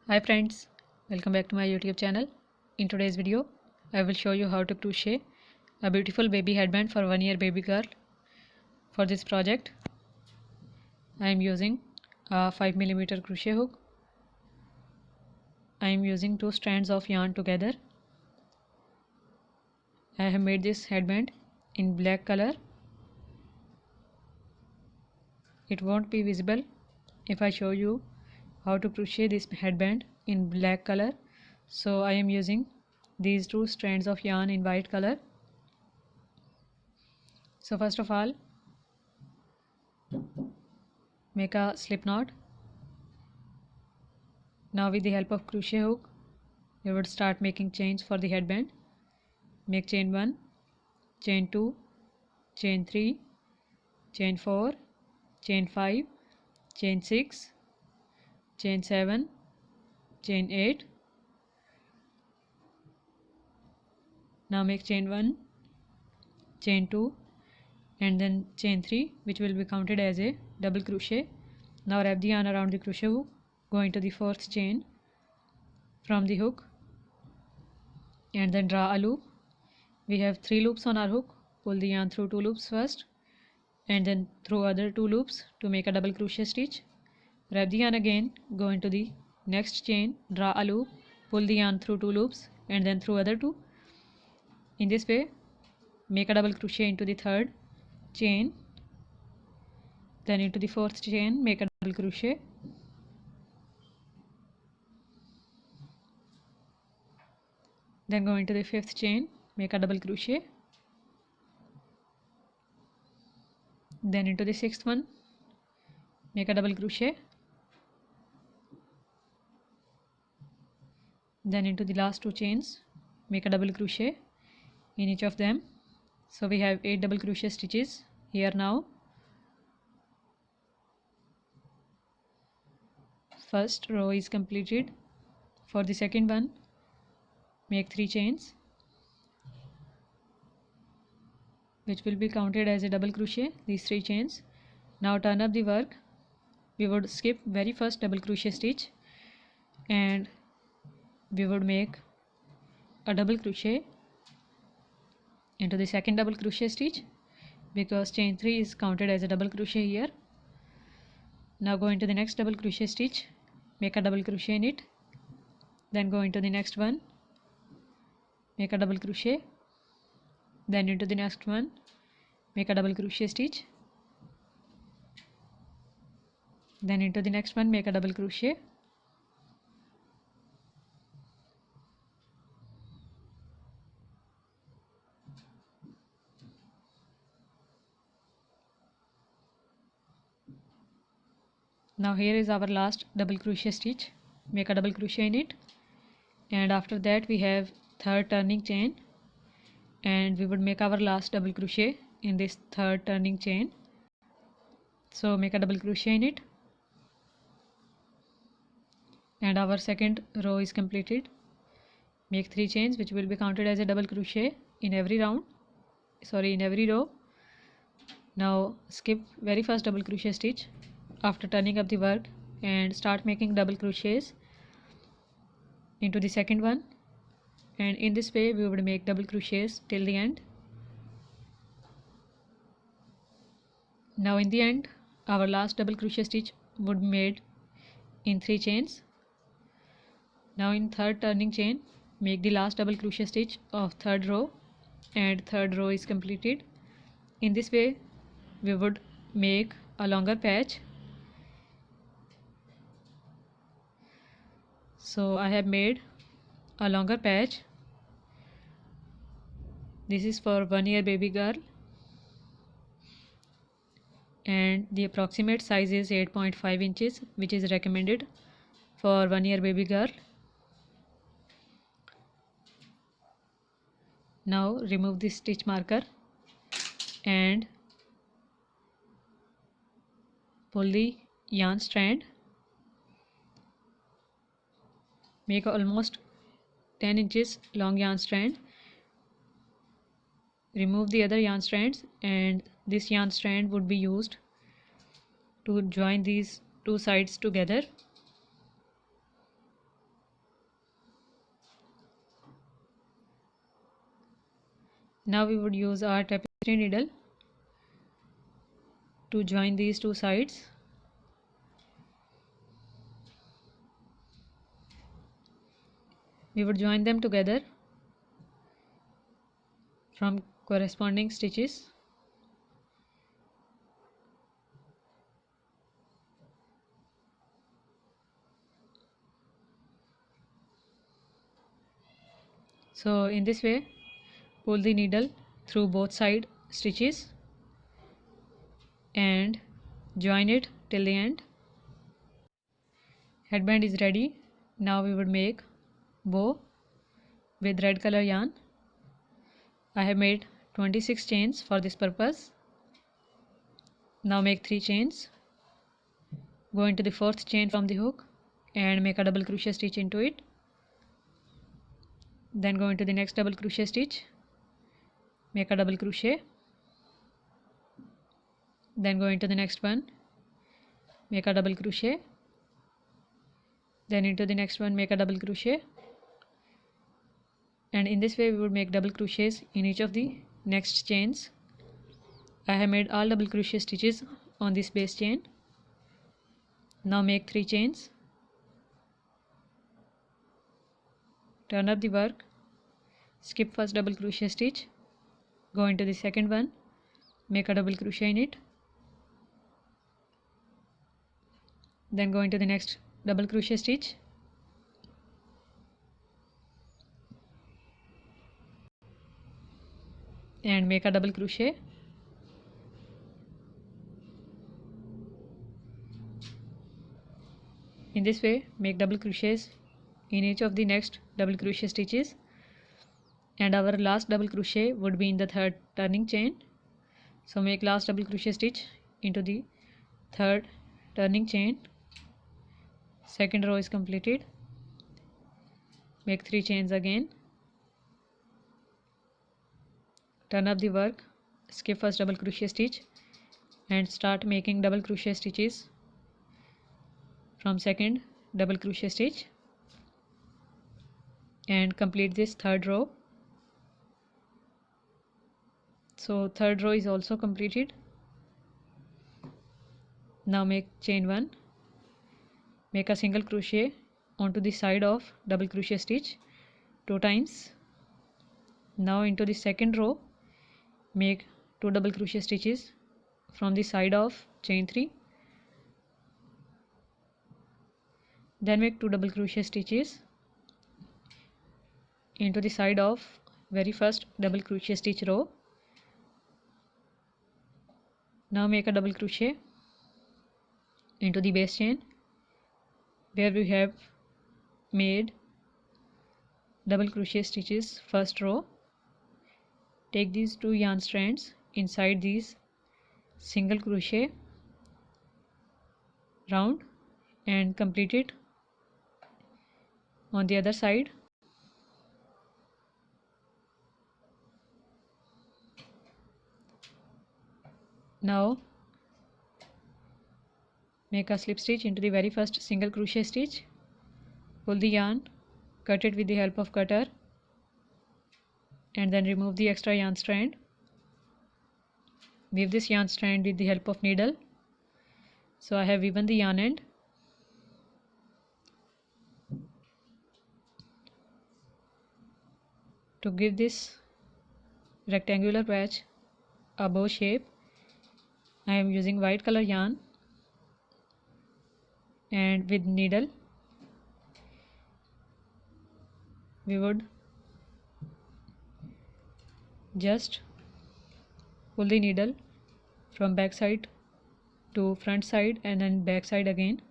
Hi friends, welcome back to my YouTube channel. In today's video, I will show you how to crochet a beautiful baby headband for 1 year baby girl. For this project, I am using a 5mm crochet hook. I am using 2 strands of yarn together. I have made this headband in black color. It won't be visible if I show you how to crochet this headband in black color. So I am using these 2 strands of yarn in white color. So first of all, make a slip knot. Now with the help of crochet hook, we would start making chains for the headband. Make chain 1, chain 2, chain 3, chain 4, chain 5, chain 6, chain 7, chain 8. Now make chain 1, chain 2 and then chain 3, which will be counted as a double crochet. Now wrap the yarn around the crochet hook, go into the 4th chain from the hook and then draw a loop. We have 3 loops on our hook. Pull the yarn through 2 loops first and then through other 2 loops to make a double crochet stitch. Wrap the yarn again, go into the next chain, draw a loop, pull the yarn through 2 loops and then through other 2. In this way, make a double crochet into the 3rd chain, then into the 4th chain, make a double crochet, then go into the 5th chain, make a double crochet, then into the 6th one, make a double crochet, then into the last 2 chains, make a double crochet in each of them. So we have 8 double crochet stitches here now. First row is completed. For the second one, make 3 chains, which will be counted as a double crochet, these 3 chains. Now turn up the work. We would skip very first double crochet stitch and we would make a double crochet into the second double crochet stitch because chain 3 is counted as a double crochet here. Now go into the next double crochet stitch, make a double crochet in it, then go into the next one, make a double crochet, then into the next one, make a double crochet stitch, then into the next one, make a double crochet, now here is our last double crochet stitch, make a double crochet in it, and after that we have 3rd turning chain and we would make our last double crochet in this 3rd turning chain. So make a double crochet in it and our second row is completed. Make 3 chains which will be counted as a double crochet in every round, in every row. Now skip very first double crochet stitch after turning up the work and start making double crochets into the second one, and in this way we would make double crochets till the end. Now in the end, our last double crochet stitch would be made in 3 chains. Now in 3rd turning chain, make the last double crochet stitch of 3rd row and 3rd row is completed. In this way we would make a longer patch. So I have made a longer patch. This is for 1 year baby girl and the approximate size is 8.5 inches, which is recommended for 1 year baby girl. Now remove this stitch marker and pull the yarn strand. Make almost 10 inches long yarn strand. Remove the other yarn strands and this yarn strand would be used to join these 2 sides together. Now we would use our tapestry needle to join these two sides. We would join them together from corresponding stitches. So in this way, pull the needle through both side stitches and join it till the end. Headband is ready. Now we would make bow with red color yarn. I have made 26 chains for this purpose. Now make 3 chains. Go into the 4th chain from the hook and make a double crochet stitch into it. Then go into the next double crochet stitch, make a double crochet. Then go into the next one, make a double crochet. Then into the next one, make a double crochet. And in this way we would make double crochets in each of the next chains. I have made all double crochet stitches on this base chain. Now make 3 chains. Turn up the work, skip first double crochet stitch, go into the second one, make a double crochet in it. Then go into the next double crochet stitch. And make a double crochet. In this way, make double crochets in each of the next double crochet stitches, and our last double crochet would be in the 3rd turning chain. So make last double crochet stitch into the 3rd turning chain. Second row is completed. Make 3 chains again. Turn up the work, skip first double crochet stitch and start making double crochet stitches from 2nd double crochet stitch and complete this 3rd row. So 3rd row is also completed. Now make chain 1, make a single crochet onto the side of double crochet stitch 2 times. Now into the 2nd row, make 2 double crochet stitches from the side of chain 3. Then make 2 double crochet stitches into the side of very first double crochet stitch row. Now make a double crochet into the base chain where we have made double crochet stitches first row. Take these 2 yarn strands inside these single crochet round and complete it on the other side. Now make a slip stitch into the very first single crochet stitch, pull the yarn, cut it with the help of cutter and then remove the extra yarn strand. Weave this yarn strand with the help of needle. So I have woven the yarn end. To give this rectangular patch a bow shape, I am using white color yarn and with needle we would just pull the needle from back side to front side and then back side again.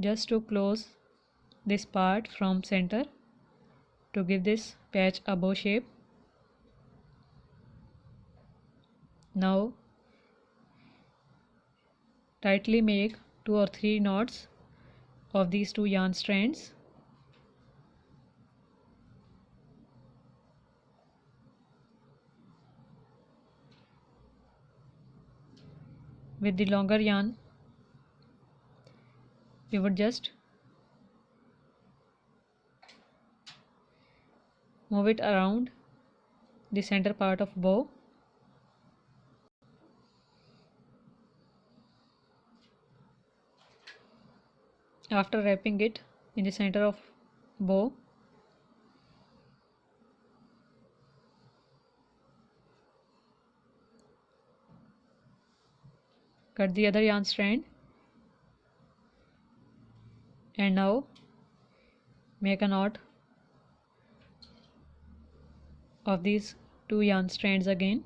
Just to close this part from center to give this patch a bow shape. Now tightly make 2 or 3 knots of these 2 yarn strands. With the longer yarn, we would just move it around the center part of bow. After wrapping it in the center of bow, cut the other yarn strand, and now make a knot of these two yarn strands again.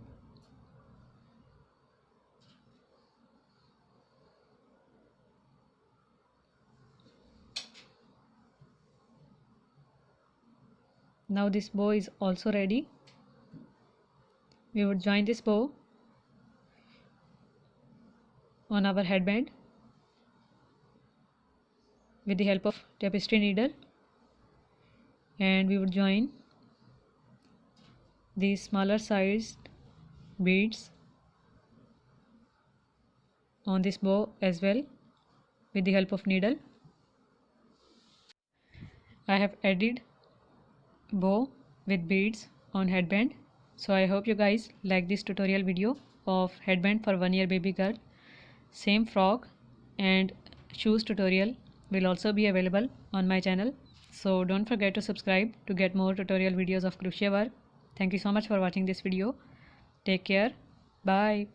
Now this bow is also ready. We would join this bow on our headband with the help of tapestry needle, and we would join these smaller sized beads on this bow as well with the help of needle. I have added bow with beads on headband. So I hope you guys like this tutorial video of headband for 1-year baby girl. Same frock and shoes tutorial will also be available on my channel. So don't forget to subscribe to get more tutorial videos of crochet work. Thank you so much for watching this video. Take care. Bye.